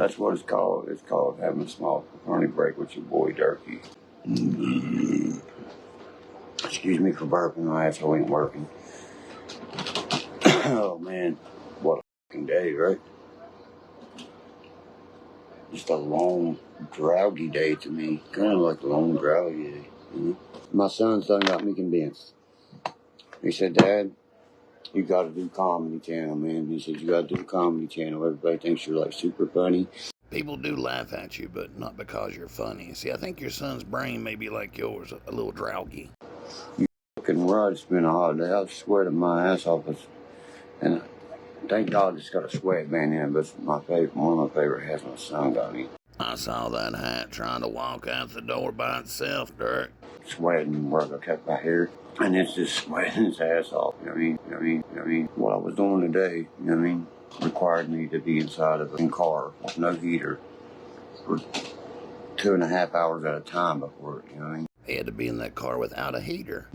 That's what it's called. It's called having a small fraternity break with your boy Derkie. Excuse me for burping. My asshole ain't working. Oh man, what a fucking day, right? Just a long, drowgy day to me. Kind of like a long, drowgy day. Mm-hmm. My son's done got me convinced. He said, Dad, you got to do comedy channel, man. He said, you got to do comedy channel. Everybody thinks you're like super funny. People do laugh at you, but not because you're funny. See, I think your son's brain may be like yours, a little drowgy. You fucking right. It's been a hot day. I sweated my ass off. And thank God it's got a sweatband in it, but it's one of my favorite hats my son got me. I saw that hat trying to walk out the door by itself, Derk. Sweating where I kept my hair. And it's just sweating its ass off. You know what I mean? What I was doing today, you know what I mean, required me to be inside of a car with no heater for 2.5 hours at a time before, you know what I mean? He had to be in that car without a heater.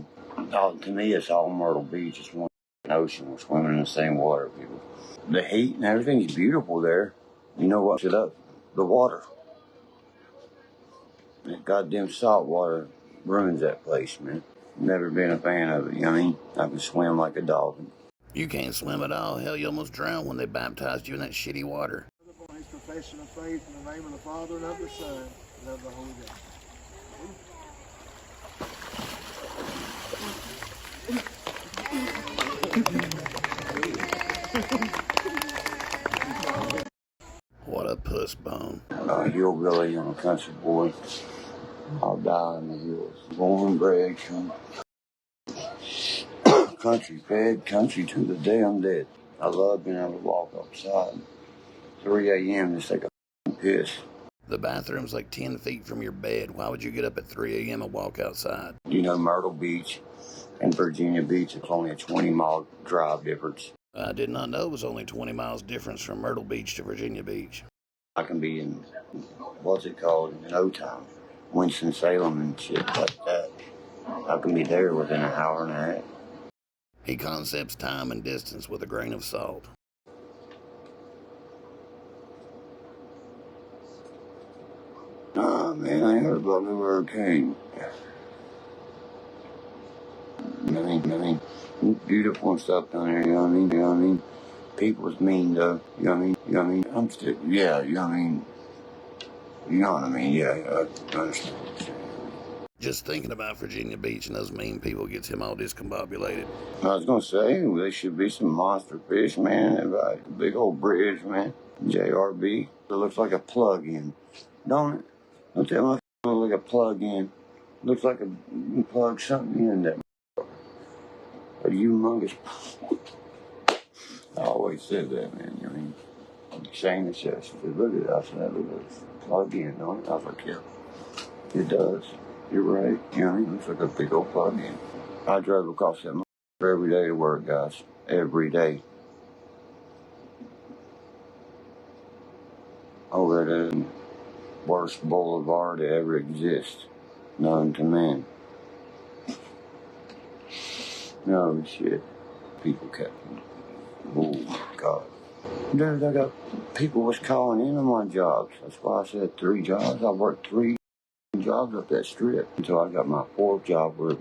Oh, to me, it's all Myrtle Beach. It's one ocean. We're swimming in the same water, people. The heat and everything's beautiful there. You know what? Shut up. The water. That goddamn salt water ruins that place, man. Never been a fan of it, you know what I mean? I can swim like a dolphin. You can't swim at all. Hell, you almost drowned when they baptized you in that shitty water. His profession of faith in the name of the Father and of the Son and of the Holy Ghost. What a puss bone. Hillbilly, I'm a country boy. I'll die in the hills. Born and bred, country fed, country to the day I'm dead. I love being able to walk outside 3 a.m. just take a piss. The bathroom's like 10 feet from your bed. Why would you get up at 3 a.m. and walk outside? You know, Myrtle Beach and Virginia Beach, it's only a 20-mile drive difference. I did not know it was only 20 miles difference from Myrtle Beach to Virginia Beach. I can be in, what's it called, in O-Town, Winston-Salem and shit like that. I can be there within an hour and a half. He concepts time and distance with a grain of salt. Nah, man, I ain't heard about no hurricane. I mean, beautiful and stuff down there, you know what I mean? People's mean, though, you know what I mean? I'm still, yeah, you know what I mean? You know what I mean? Yeah, I understand. Just thinking about Virginia Beach and those mean people gets him all discombobulated. I was gonna say, there should be some monster fish, man, like a big old bridge, man. JRB. It looks like a plug-in, don't it? Don't that motherfucker look like a plug-in? Looks like you can plug something in that a humongous. I always said that, man. I mean, Shane and said, look at it. I said, look at this plug-in, don't it? I was like, yeah, it does. You're right. You know, it looks like a big old plug-in. I drove across that every day to work, guys. Every day. Over the worst boulevard to ever exist, known to man. No shit. People kept. Oh my God. Dude, I got people was calling in on my jobs. That's why I said 3 jobs. I worked 3 jobs up that strip until I got my 4th job where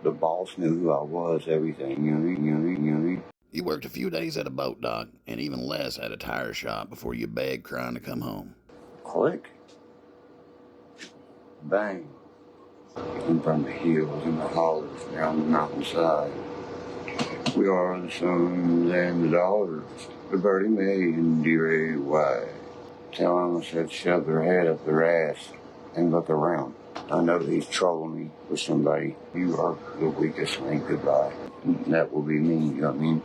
the boss knew who I was, everything. You know what I mean? You worked a few days at a boat dock and even less at a tire shop before you begged crying to come home. Click. Bang. And from the hills and the hollows down the mountainside. We are the sons and the daughters, the Birdie Mae and dear A.Y. Tell them I said shove their head up their ass and look around. I know he's trolling me with somebody. You are the weakest link. Goodbye. And that will be me, you know what I mean?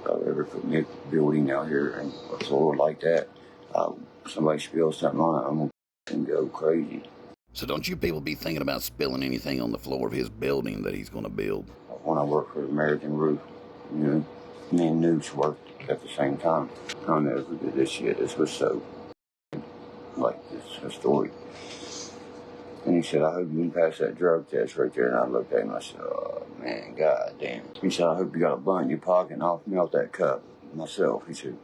If I ever put me a building out here and a floor like that, somebody spills something on it, I'm going to go crazy. So don't you people be thinking about spilling anything on the floor of his building that he's going to build? When I worked for American Roof, you know, me and Nooch worked at the same time. I'll never forget this shit. This was so, like, it's a story. And he said, I hope you can pass that drug test right there. And I looked at him and I said, oh, man, goddamn. He said, I hope you got a blunt in your pocket and I'll melt that cup myself. He said,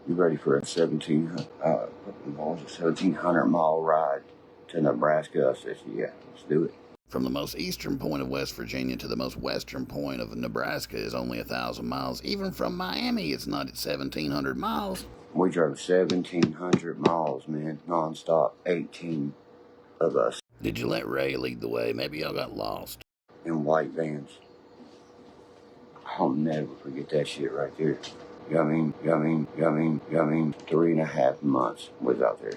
You ready for a 1,700 mile ride to Nebraska? I said, yeah, let's do it. From the most eastern point of West Virginia to the most western point of Nebraska is only 1,000 miles. Even from Miami, it's not at 1,700 miles. We drove 1,700 miles, man, nonstop. 18 of us. Did you let Ray lead the way? Maybe y'all got lost. In white vans. I'll never forget that shit right there. You know what I mean? 3.5 months was out there.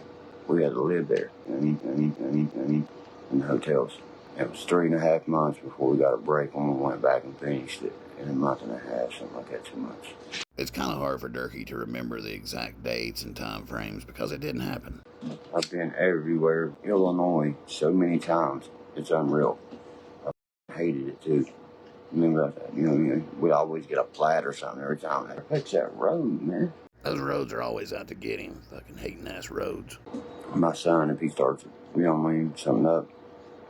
We had to live there. In the hotels. It was 3.5 months before we got a break when we went back and finished it in a month and a half, something like that, 2 months. It's kind of hard for Derkie to remember the exact dates and time frames because it didn't happen. I've been everywhere, Illinois, so many times. It's unreal. I hated it too. Remember that? You know, we'd always get a flat or something every time. Fix that road, man. Those roads are always out to get him. Fucking hating ass roads. My son, if he starts, you know what I mean, something up,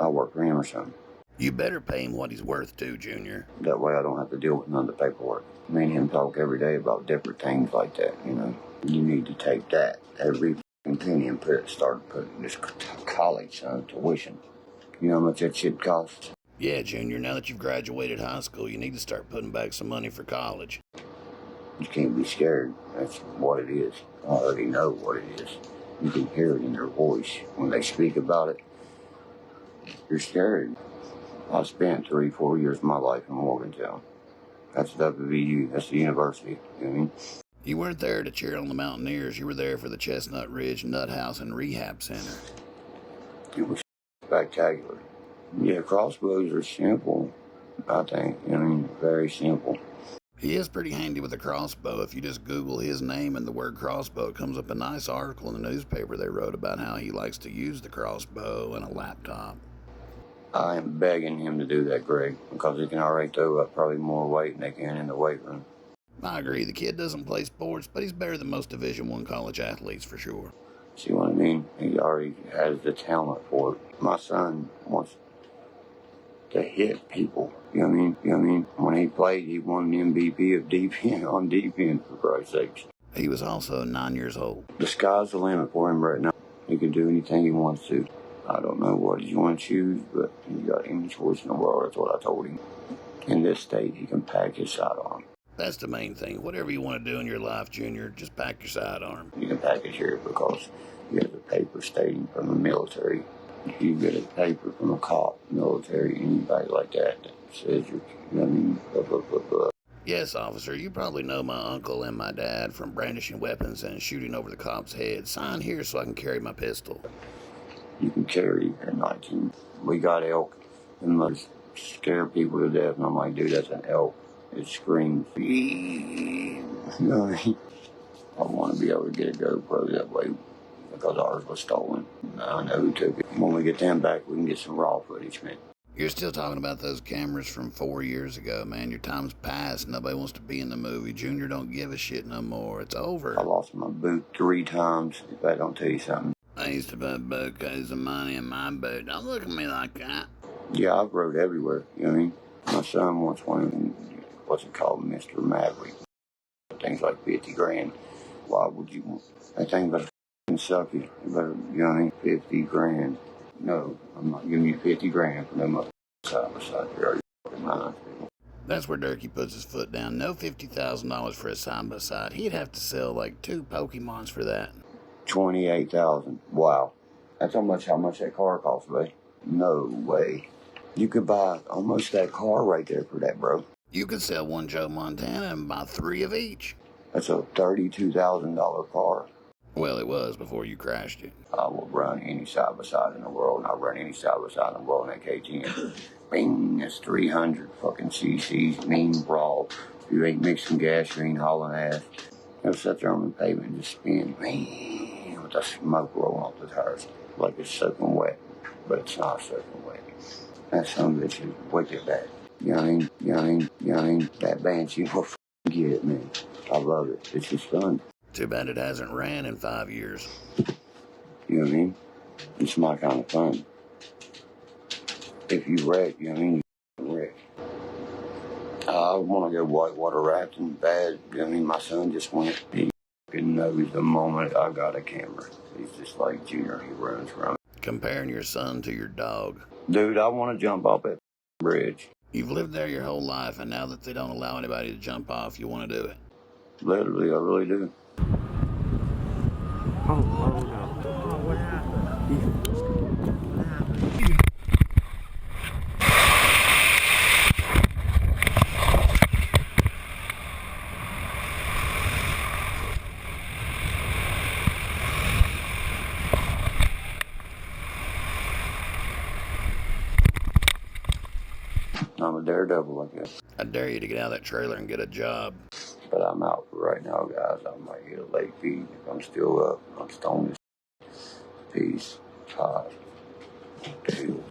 I'll work for him or something. You better pay him what he's worth too, Junior. That way I don't have to deal with none of the paperwork. Me and him talk every day about different things like that, you know. You need to take that, every penny, and start putting this college tuition. You know how much that shit costs? Yeah, Junior, now that you've graduated high school, you need to start putting back some money for college. You can't be scared. That's what it is. I already know what it is. You can hear it in their voice. When they speak about it, you're scared. I spent 3-4 years of my life in Morgantown. That's WVU. That's the university. You know what I mean? You weren't there to cheer on the Mountaineers. You were there for the Chestnut Ridge Nut House and Rehab Center. It was spectacular. Yeah, crossbows are simple, I think. You know what I mean? Very simple. He is pretty handy with a crossbow. If you just Google his name and the word crossbow, it comes up a nice article in the newspaper they wrote about how he likes to use the crossbow and a laptop. I am begging him to do that, Greg, because he can already throw up probably more weight than they can in the weight room. I agree. The kid doesn't play sports, but he's better than most Division I college athletes for sure. See what I mean? He already has the talent for it. My son wants to hit people. You know what I mean? When he played, he won an MVP of defense on defense, for Christ's sakes. He was also 9 years old. The sky's the limit for him right now. He can do anything he wants to. I don't know what he's going to choose, but he's got any choice in the world. That's what I told him. In this state, he can pack his sidearm. That's the main thing. Whatever you want to do in your life, Junior, just pack your sidearm. You can pack it here because he has a paper stating from the military. If you get a paper from a cop, military, anybody like that says you're, you know what I mean, blah, blah, blah, blah. Yes, officer, you probably know my uncle and my dad from brandishing weapons and shooting over the cops' heads. Sign here so I can carry my pistol. You can carry at 19. We got elk, and most scare people to death, and I'm like, dude, that's an elk. It screams. You know what I mean? I want to be able to get a GoPro that way because ours was stolen. I know who took it. When we get them back, we can get some raw footage, man. You're still talking about those cameras from 4 years ago, man. Your time's past. Nobody wants to be in the movie. Junior don't give a shit no more. It's over. I lost my boot 3 times, if that don't tell you something. I used to put bouquets of money in my boot. Don't look at me like that. Yeah, I've rode everywhere, you know what I mean? My son wants one, what's it called, Mr. Maverick. Things like 50 grand. Why would you want that thing? Better suck you. You better, you know what I mean? 50 grand. No, I'm not giving you 50 grand for them up side by side. You're already fucking mine. That's where Derkie puts his foot down. No $50,000 for a side by side. He'd have to sell like 2 Pokemons for that. 28,000. Wow. That's how much that car costs, buddy. No way. You could buy almost that car right there for that, bro. You could sell one Joe Montana and buy 3 of each. That's a $32,000 car. Well, it was before you crashed it. I will run any side by side in the world, and I'll run any side by side in the world in that KTM. Bing, that's 300 fucking cc's, mean raw. If you ain't mixing gas, you ain't hauling ass. I'll sit there on the pavement and just spin, man, with the smoke rolling off the tires like it's soaking wet, but it's not soaking wet. That son of a bitch is wicked bad. You know what I mean? That Banshee will get it, man. I love it. It's just fun. Too bad it hasn't ran in 5 years. You know what I mean? It's my kind of fun. If you wreck, you know what I mean? You wreck. I want to go whitewater rafting bad. You know what I mean? My son just went. He knows the moment I got a camera. He's just like Junior. He runs from it. Comparing your son to your dog. Dude, I want to jump off that bridge. You've lived there your whole life, and now that they don't allow anybody to jump off, you want to do it. Literally, I really do. Oh no. Oh, what happened? I'm a daredevil, I guess. I dare you to get out of that trailer and get a job. But I'm out right now, guys. I might hit a late feed if I'm still up. I'm stoned as peace. Todd. Deal.